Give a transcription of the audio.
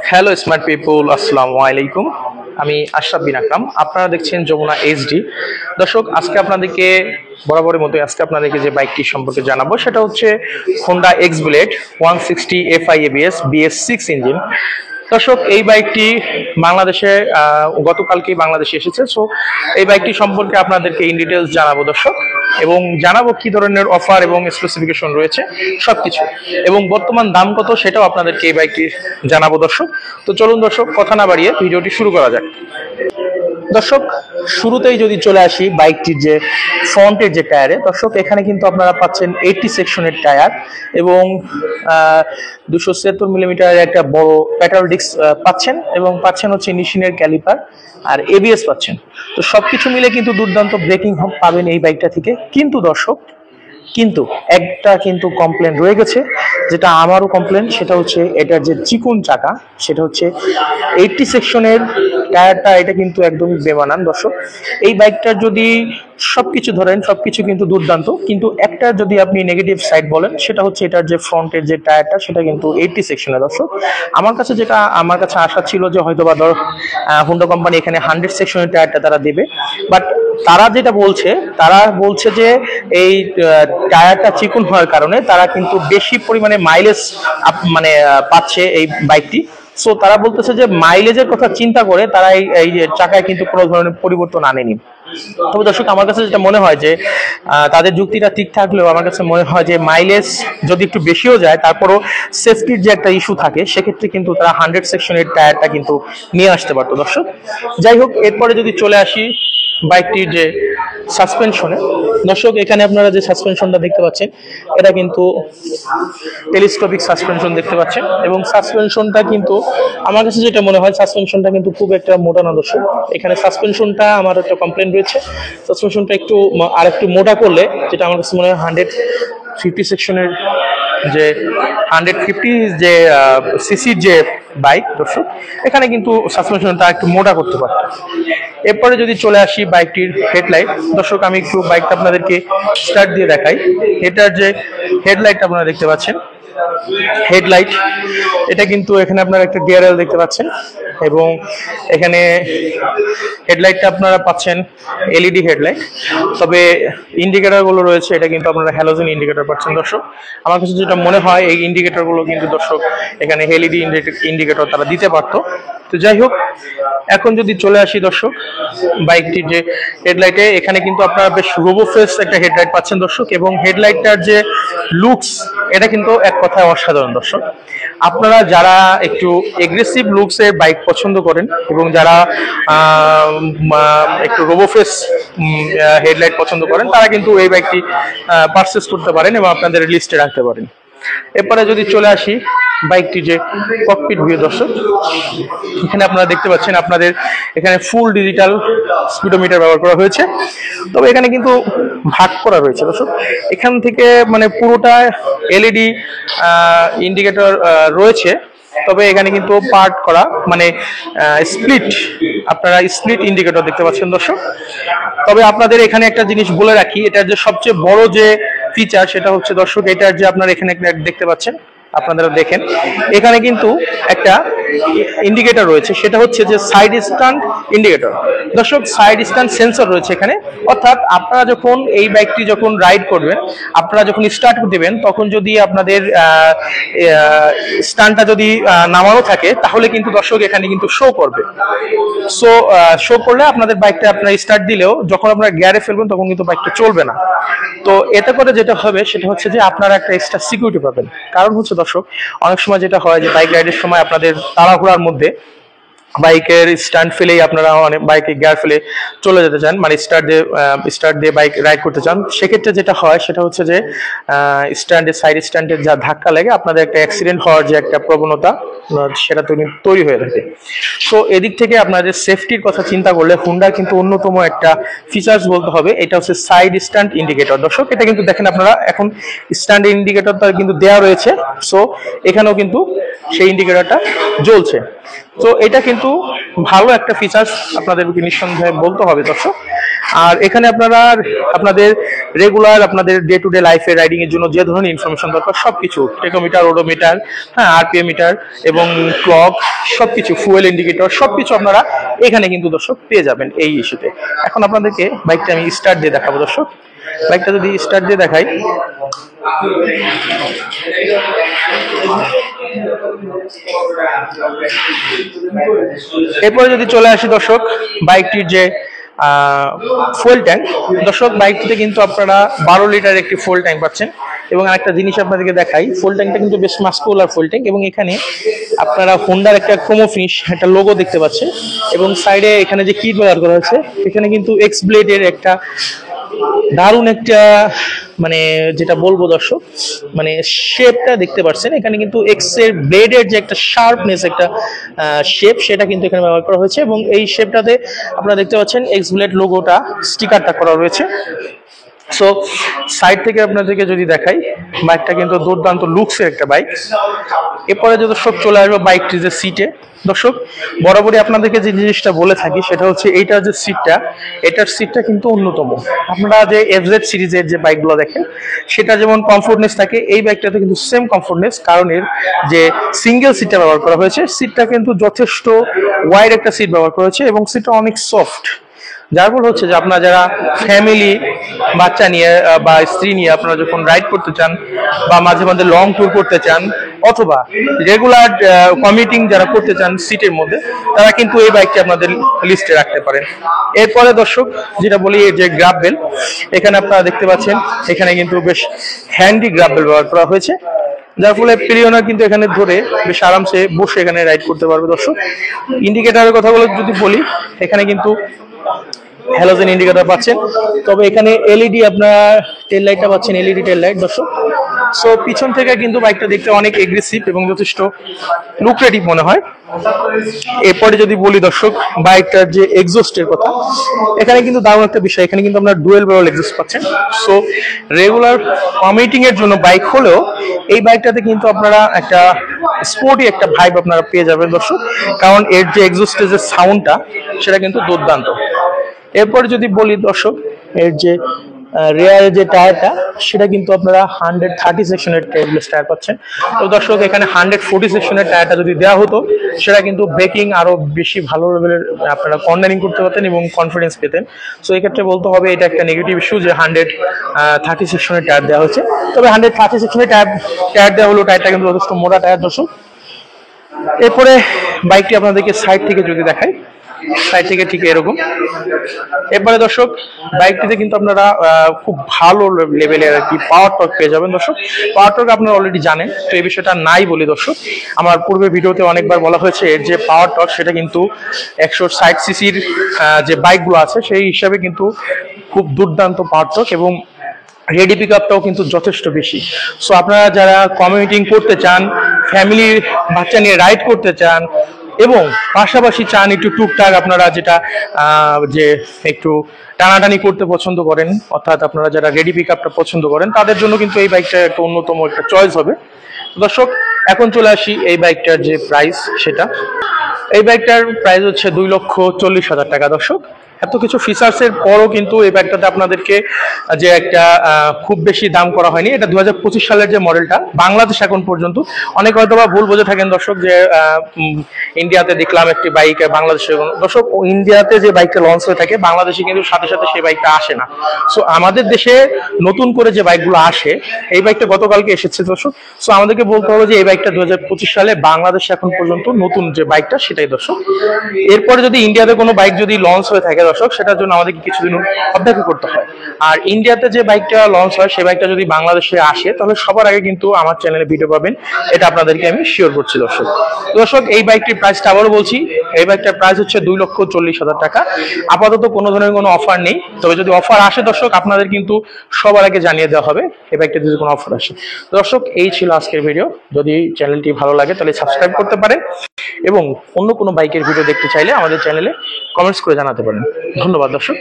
Hello smart people, আসসালামু আলাইকুম। আমি আশরাফ বিন আকরাম, আপনারা দেখছেন যমুনা এইচডি। দর্শক, আজকে আপনাদেরকে বরাবরের মতোই আজকে আপনাদেরকে যে বাইকটি সম্পর্কে জানাবো সেটা হচ্ছে Honda x bullet 160 FI ABS BS6 engine. দর্শক, এই বাইকটি বাংলাদেশে গতকালকেই বাংলাদেশে এসেছে। সো এই বাইকটি সম্পর্কে আপনাদেরকে ইন ডিটেলস জানাবো দর্শক, এবং জানাবো কি ধরনের অফার এবং স্পেসিফিকেশন রয়েছে সবকিছু, এবং বর্তমান দাম কত সেটাও আপনাদেরকে এই বাইকটি জানাবো দর্শক। তো চলুন দর্শক, কথা না বাড়িয়ে ভিডিওটি শুরু করা যাক। দর্শক, শুরুতেই যদি চলে আসি বাইকটির যে ফ্রন্টের যে টায়ারে, দর্শক এখানে কিন্তু আপনারা পাচ্ছেন 80 সেকশনের টায়ার এবং 276 মিলিমিটারের একটা বড় পেট্রোল ডিস্ক পাচ্ছেন, এবং পাচ্ছেন হচ্ছে নিশিনের ক্যালিপার আর এবিএস পাচ্ছেন। তো সবকিছু মিলে কিন্তু দুর্দান্ত ব্রেকিং পাবেন এই বাইকটা থেকে। কিন্তু দর্শক, কিন্তু একটা কিন্তু কমপ্লেন রয়ে গেছে, যেটা আমারও কমপ্লেন, সেটা হচ্ছে এটার যে চিকন চাকা, সেটা হচ্ছে 80 সেকশনের টায়ারটা, এটা কিন্তু একদমই বেমানান দর্শক। এই বাইকটার যদি সবকিছু ধরেন, সবকিছু কিন্তু দুর্দান্ত, কিন্তু একটা যদি আপনি নেগেটিভ সাইড বলেন, সেটা হচ্ছে এটার যে ফ্রন্টের যে টায়ারটা, সেটা কিন্তু 80 সেকশনের দর্শক। আমার কাছে আশা ছিল যে হয়তো বা হোন্ডা কোম্পানি এখানে 100 সেকশনের টায়ারটা তারা দেবে, বাট তারা যেটা বলছে, তারা বলছে যে এই টায়ারটা চিকন হওয়ার কারণে তারা কিন্তু বেশি পরিমাণে মাইলেজ পাচ্ছে এই বাইকটি। সো তারা বলতেছে যে মাইলেজের কথা চিন্তা করে তারা এই চাকায় কিন্তু কোনো ধরনের পরিবর্তন আনেনি। তবে দর্শক, আমার কাছে যেটা মনে হয় যে তাদের যুক্তিটা ঠিক থাকলেও আমার কাছে মনে হয় যে মাইলেজ যদি একটু বেশিও যায়, তারপরও সেফটির যে একটা ইস্যু থাকে, সেক্ষেত্রে কিন্তু তারা 100 সেকশনের টায়ারটা কিন্তু নিয়ে আসতে পারতো দর্শক। যাই হোক, এরপরে যদি চলে আসি বাইকটির যে সাসপেনশনে, দর্শক এখানে আপনারা যে সাসপেনশনটা দেখতে পাচ্ছেন, এটা কিন্তু টেলিস্কোপিক সাসপেনশন দেখতে পাচ্ছেন, এবং সাসপেনশনটা কিন্তু আমার কাছে যেটা মনে হয়, সাসপেনশনটা কিন্তু খুব একটা মোটা না দর্শক। এখানে সাসপেনশনটা আমার একটা কমপ্লেন রয়েছে, সাসপেনশনটা আর একটু মোটা করলে, যেটা আমার কাছে মনে হয় 150 সেকশনের যে 150 যে সিসির যে বাইক দর্শক, এখানে কিন্তু সাসপেনশনটা একটু মোটা করতে পারত। এরপরে যদি চলে আসি বাইকটির হেডলাইট, দর্শক আমি একটু বাইকটা আপনাদেরকে স্টার্ট দিয়ে দেখাই। এটার যে হেডলাইট আপনারা দেখতে পাচ্ছেন, হেডলাইট এটা কিন্তু এখানে আপনারা একটা ডিআরএল দেখতে পাচ্ছেন, এবং এখানে হেডলাইটটা আপনারা পাচ্ছেন এলইডি হেডলাইট। তবে ইন্ডিকেটর গুলো রয়েছে, এটা কিন্তু আপনারা হ্যালোজেন ইন্ডিকেটর পাচ্ছেন দর্শক। আমার কাছে যেটা মনে হয়, এই ইন্ডিকেটর গুলো কিন্তু দর্শক এখানে এলইডি ইন্ডিকেটর তারা দিতে পারতো। তো যাই হোক, এখন যদি চলে আসি দর্শক বাইকটির যে হেডলাইটে, এখানে কিন্তু আপনারা বেশ রোবোফেস একটা হেডলাইট পাচ্ছেন দর্শক, এবং হেডলাইটটার যে লুকস, এটা কিন্তু এক কথায় অসাধারণ দর্শক। আপনারা যারা একটু এগ্রেসিভ লুকসের বাইক পছন্দ করেন, এবং যারা একটু রোবোফেস হেডলাইট পছন্দ করেন, তারা কিন্তু এই বাইকটি পারচেস করতে পারেন এবং আপনাদের লিস্টে রাখতে পারেন। এরপরে যদি চলে আসি বাইকটি যে ককপিট ভিউ দর্শক, এখানে আপনারা দেখতে পাচ্ছেন আপনাদের এখানে ফুল ডিজিটাল স্পিডোমিটার ব্যবহার করা হয়েছে। তবে এখানে কিন্তু ভাগ করা রয়েছে দর্শক, এখান থেকে মানে পুরোটা এলইডি ইন্ডিকেটর রয়েছে, তবে এখানে কিন্তু পার্ট করা মানে স্প্লিট, আপনারা স্প্লিট ইন্ডিকেটর দেখতে পাচ্ছেন দর্শক। তবে আপনাদের এখানে একটা জিনিস বলে রাখি, এটার যে সবচেয়ে বড় যে ফিচার, সেটা হচ্ছে দর্শক এটার যে আপনারা এখানে দেখতে পাচ্ছেন, আপনারা দেখেন এখানে কিন্তু একটা ইন্ডিকেটর রয়েছে, সেটা হচ্ছে যে সাইড স্ট্যান্ড ইন্ডিকেটর দর্শক। সাইড স্ট্যান্ড সেন্সর রয়েছে এখানে, অর্থাৎ আপনারা যখন এই বাইকটি যখন রাইড করবেন, আপনারা যখন স্টার্ট দেবেন, তখন যদি আপনাদের স্ট্যান্ডটা যদি নামানো থাকে, তাহলে কিন্তু দর্শক এখানে কিন্তু শো করবে। শো করলে আপনাদের বাইকটা আপনারা স্টার্ট দিলেও যখন আপনারা গিয়ারে ফেলবেন, তখন কিন্তু বাইকটা চলবে না। তো এতে করে যেটা হবে, সেটা হচ্ছে যে আপনারা একটা এক্সট্রা সিকিউরিটি পাবেন। কারণ হচ্ছে দর্শক, অনেক সময় যেটা হয় যে বাইক রাইডের সময় আপনাদের তাড়াহুড়ার মধ্যে বাইকের স্ট্যান্ড ফেলেই আপনারা অনেক বাইকে গিয়ার ফেলে চলে যেতে চান, মানে স্টার্ট দিয়ে বাইক রাইড করতে চান। সেক্ষেত্রে যেটা হয়, সেটা হচ্ছে যে সাইড স্ট্যান্ডের যা ধাক্কা লেগে আপনাদের একটা অ্যাক্সিডেন্ট হওয়ার যে একটা প্রবণতা, সেটা তৈরি হয়ে থাকে। সো এদিক থেকে আপনাদের সেফটির কথা চিন্তা করলে হোন্ডার কিন্তু অন্যতম একটা ফিচার্স বলতে হবে, এটা হচ্ছে সাইড স্ট্যান্ড ইন্ডিকেটর দর্শক। এটা কিন্তু দেখেন আপনারা, এখন স্ট্যান্ড ইন্ডিকেটরটা কিন্তু দেওয়া রয়েছে, সো এখানেও কিন্তু সেই ইন্ডিকেটরটা জ্বলছে। তো এটা কিন্তু ভালো একটা ফিচার্স আপনাদেরকে নিঃসন্দেহে বলতে হবে দর্শক। আর এখানে আপনারা আপনাদের রেগুলার আপনাদের ডে টু ডে লাইফে রাইডিং এর জন্য যে ধরনের ইনফরমেশন দরকার সবকিছু, টেকোমিটার, ওডোমিটার, হ্যাঁ, আরপিএম মিটার এবং ক্লক, সবকিছু, ফুয়েল ইন্ডিকেটর, সবকিছু আপনারা এখানে কিন্তু দর্শক পেয়ে যাবেন এই ইস্যুতে। এখন আপনাদেরকে বাইকটা আমি স্টার্ট দিয়ে দেখাবো দর্শক। বাইকটা যদি স্টার্ট দিয়ে দেখাই, এরপরে যদি চলে আসি দর্শক বাইকটির যে ফুয়েল ট্যাঙ্ক, দর্শক বাইকটিতে কিন্তু আপনারা 12 লিটার একটি ফুয়েল ট্যাঙ্ক পাচ্ছেন। এবং আরেকটা জিনিস আপনাদেরকে দেখাই, ফুয়েল ট্যাঙ্কটা কিন্তু বেশ মাস্কুলার ফুয়েল ট্যাঙ্ক, এবং এখানে আপনারা হোন্ডার একটা ক্রোমো ফিনিশ একটা লোগো দেখতে পাচ্ছেন। এবং সাইডে এখানে যে কিট ব্যবহার করা হয়েছে, এখানে কিন্তু এক্স ব্লেডের একটা দারুণ একটা মানে যেটা বলবো দর্শক, মানে শেপটা দেখতে পাচ্ছেন, এখানে কিন্তু এক্স এর ব্লেডের যে একটা শার্পনেস একটা শেপ, সেটা কিন্তু এখানে ব্যবহার করা হয়েছে। এবং এই শেপটাতে আপনারা দেখতে পাচ্ছেন এক্স ব্লেড লোগোটা, স্টিকারটা করা রয়েছে। সো সাইড থেকে আপনাদেরকে যদি দেখাই, বাইকটা কিন্তু দুর্দান্ত লুকসের একটা বাইক। এরপরে যে দর্শক চলে আসবো বাইকটির যে সিটে, দর্শক বরাবরই আপনাদেরকে যে জিনিসটা বলে থাকি সেটা হচ্ছে এইটার যে সিটটা, এটার সিটটা কিন্তু অন্যতম। আপনারা যে এফজেড সিরিজের যে বাইকগুলো দেখেন সেটা যেমন কমফোর্টনেস থাকে, এই বাইকটাতে কিন্তু সেম কমফোর্টনেস, কারণ এর যে সিঙ্গেল সিটটা ব্যবহার করা হয়েছে, সিটটা কিন্তু যথেষ্ট ওয়াইড একটা সিট ব্যবহার করা হয়েছে এবং সিটটা অনেক সফট। যার ফলে হচ্ছে যে আপনারা যারা ফ্যামিলি, বাচ্চা নিয়ে বা স্ত্রী নিয়ে আপনারা যখন রাইড করতে চান বা মাঝে মাঝে লং ট্যুর করতে চান অথবা রেগুলার কমিউটিং যারা করতে চান সিটের মধ্যে, তারা কিন্তু এই বাইকটি আপনাদের লিস্টে রাখতে পারেন। এরপরে দর্শক যেটা বলি, যে গ্রাব বেল, এখানে আপনারা দেখতে পাচ্ছেন এখানে কিন্তু বেশ হ্যান্ডি গ্রাব বেল ব্যবহার করা হয়েছে, যার ফলে প্রিয়নার কিন্তু এখানে ধরে বেশ আরামসে বসে এখানে রাইড করতে পারবে দর্শক। ইন্ডিকেটারের কথাগুলো যদি বলি, এখানে কিন্তু হ্যালোজেন ইন্ডিকেটর পাচ্ছেন, তবে এখানে এলইডি আপনারা টেল লাইটটা পাচ্ছেন, এলইডি টেল লাইট দর্শক। সো পিছন থেকে কিন্তু বাইকটা দেখতে অনেক এগ্রেসিভ এবং যথেষ্ট লুক্রেটিভ মনে হয়। এরপরে যদি বলি দর্শক বাইকটার যে এক্সস্টের কথা, এখানে কিন্তু দারুণ একটা বিষয়, এখানে কিন্তু আপনারা ডুয়েল ব্যারেল এক্সস্ট পাচ্ছেন। সো রেগুলার কমিউটিং এর জন্য বাইক হলেও এই বাইকটাতে কিন্তু আপনারা একটা স্পোর্টি একটা ভাইব আপনারা পেয়ে যাবেন দর্শক, কারণ এর যে এক্সস্টের যে সাউন্ডটা সেটা কিন্তু দুর্দান্ত। এরপরে যদি বলি দর্শক, এর যে রেয়ার যে টায়ারটা সেটা কিন্তু আপনারা 130 সেকশনের টেবলেস টায়ার পাচ্ছেন। তো দর্শক এখানে 140 সেকশনের টায়ারটা যদি দেওয়া হতো, সেটা কিন্তু ব্রেকিং আরো বেশি ভালো লেভেলের আপনারা কর্নারিং করতে পারতেন এবং কনফিডেন্স পেতেন। সো এই ক্ষেত্রে বলতে হবে এটা একটা নেগেটিভ ইস্যু যে 130 সেকশনের টায়ার দেওয়া হয়েছে। তবে 130 সেকশনের টায়ার দেওয়া হলো, টায়ারটা কিন্তু যথেষ্ট মোটা টায়ার দর্শক। এরপরে বাইকটি আপনাদেরকে সাইড থেকে যদি দেখাই, সাইড থেকে ঠিক এরকম। এরপরে দর্শক বাইকটিতে কিন্তু আপনারা খুব ভালো লেভেলের আর কি পাওয়ার টর্ক পেয়ে যাবেন দর্শক। পাওয়ার টর্ক আপনারা অলরেডি জানেন, তো এই বিষয়টা নাই বলি দর্শক। আমার পূর্বে ভিডিওতে অনেকবার বলা হয়েছে এর যে পাওয়ার টর্ক সেটা কিন্তু 160 সিসির যে বাইকগুলো আছে সেই হিসাবে কিন্তু খুব দুর্দান্ত পাওয়ার টর্ক, এবং রেডি পিক আপটাও কিন্তু যথেষ্ট বেশি। সো আপনারা যারা কমিউটিং করতে চান, ফ্যামিলি বাচ্চা নিয়ে রাইড করতে চান এবং পাশাপাশি চান একটু টুকটাক আপনারা যেটা যে একটু টানাটানি করতে পছন্দ করেন, অর্থাৎ আপনারা যারা রেডি পিক আপটা পছন্দ করেন, তাদের জন্য কিন্তু এই বাইকটা একটা অন্যতম একটা চয়েস হবে দর্শক। এখন চলে আসি এই বাইকটার যে প্রাইস সেটা। এই বাইকটার প্রাইস হচ্ছে 2,40,000 টাকা দর্শক। এত কিছু ফিচার্সের পরও কিন্তু এই ব্যাগটাতে আপনাদেরকে যে একটা খুব বেশি দাম করা হয়নি। এটা 2025 সালের যে মডেলটা, বাংলাদেশ এখন পর্যন্ত অনেক হয়তো বা ভুল বুঝে থাকেন দর্শক যে ইন্ডিয়াতে দেখলাম একটি বাইক, বাংলাদেশে দর্শক ইন্ডিয়াতে যে বাইকটা লঞ্চ হয়ে থাকে বাংলাদেশে কিন্তু সাথে সাথে সেই বাইকটা আসে না। সো আমাদের দেশে নতুন করে যে বাইকগুলো আসে, এই বাইকটা গতকালকে এসেছে দর্শক। সো আমাদেরকে বলতে হবে যে এই বাইকটা 2025 সালে বাংলাদেশে এখন পর্যন্ত নতুন যে বাইকটা সেটাই দর্শক। এরপরে যদি ইন্ডিয়াতে কোনো বাইক যদি লঞ্চ হয়ে থাকে দর্শক, সেটার জন্য আমাদেরকে কিছুদিন অপেক্ষা করতে হয়। আর ইন্ডিয়াতে যে বাইকটা লঞ্চ হয় সেই বাইকটা যদি বাংলাদেশে আসে তাহলে সবার আগে কিন্তু আমার চ্যানেলে ভিডিও পাবেন, এটা আপনাদেরকে আমি শিওর করছি দর্শক। দর্শক এই বাইকটির প্রাইসটা আবারও বলছি, এই বাইকটার প্রাইস হচ্ছে 2,40,000 টাকা। আপাতত কোনো ধরনের কোনো অফার নেই, তবে যদি অফার আসে দর্শক আপনাদের কিন্তু সবার আগে জানিয়ে দেওয়া হবে এই বাইকটাতে যদি কোনো অফার আসে। দর্শক এই ছিল আজকের ভিডিও। যদি চ্যানেলটি ভালো লাগে তাহলে সাবস্ক্রাইব করতে পারেন এবং অন্য কোনো বাইকের ভিডিও দেখতে চাইলে আমাদের চ্যানেলে কমেন্টস করে জানাতে পারেন। ধন্যবাদ দর্শক।